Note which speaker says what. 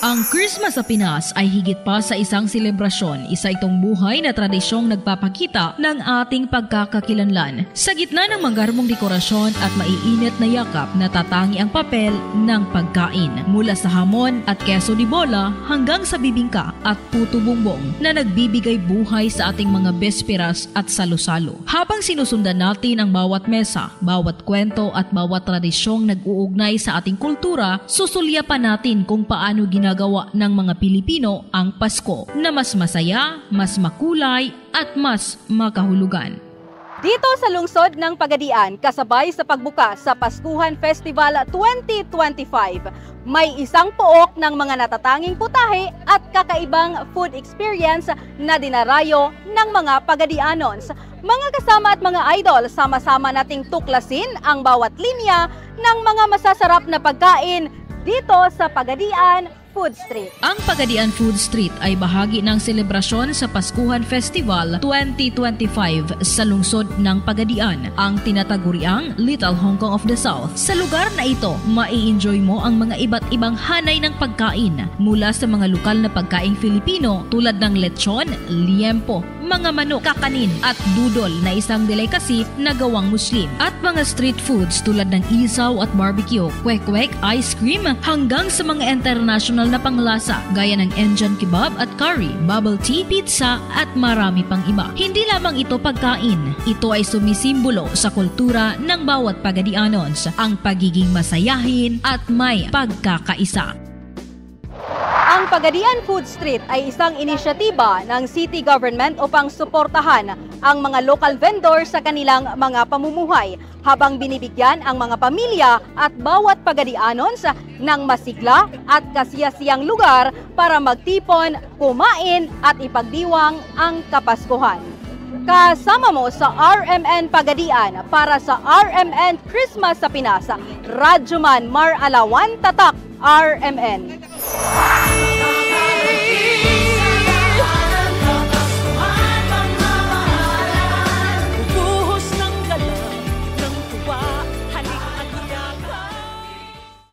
Speaker 1: Ang Christmas sa Pinas ay higit pa sa isang selebrasyon. Isa itong buhay na tradisyong nagpapakita ng ating pagkakakilanlan. Sa gitna ng manggarmong dekorasyon at maiinit na yakap, natatangi ang papel ng pagkain. Mula sa hamon at keso de bola hanggang sa bibingka at puto bumbong na nagbibigay buhay sa ating mga besperas at salo-salo. Habang sinusundan natin ang bawat mesa, bawat kwento at bawat tradisyong nag-uugnay sa ating kultura, susulyapan natin kung paano ginagawa ng mga Pilipino ang Pasko na mas masaya, mas makulay at mas makahulugan.
Speaker 2: Dito sa lungsod ng Pagadian, kasabay sa pagbukas sa Paskuhan Festival 2025, may isang pook ng mga natatanging putahe at kakaibang food experience na dinarayo ng mga Pagadianons. Mga kasama at mga idol, sama-sama nating tuklasin ang bawat linya ng mga masasarap na pagkain dito sa Pagadian Food Street.
Speaker 1: Ang Pagadian Food Street ay bahagi ng selebrasyon sa Paskuhan Festival 2025 sa lungsod ng Pagadian, ang tinataguriang Little Hong Kong of the South. Sa lugar na ito, mai-enjoy mo ang mga iba't ibang hanay ng pagkain mula sa mga lokal na pagkaing Filipino tulad ng lechon, liempo, mga manok, kakanin at dudol na isang delicacy na gawang Muslim, at mga street foods tulad ng isaw at barbecue, kwek-kwek, ice cream, hanggang sa mga international na panglasa gaya ng Indian kebab at curry, bubble tea, pizza at marami pang iba. Hindi lamang ito pagkain, ito ay sumisimbolo sa kultura ng bawat Pagadianons, ang pagiging masayahin at may pagkakaisa.
Speaker 2: Ang Pagadian Food Street ay isang inisyatiba ng city government upang suportahan ang mga local vendors sa kanilang mga pamumuhay, habang binibigyan ang mga pamilya at bawat Pagadianons ng masigla at kasiyasiyang lugar para magtipon, kumain at ipagdiwang ang Kapaskuhan. Kasama mo sa RMN Pagadian para sa RMN Christmas sa Pinas, Radyoman Mar Alawan, Tatak, RMN.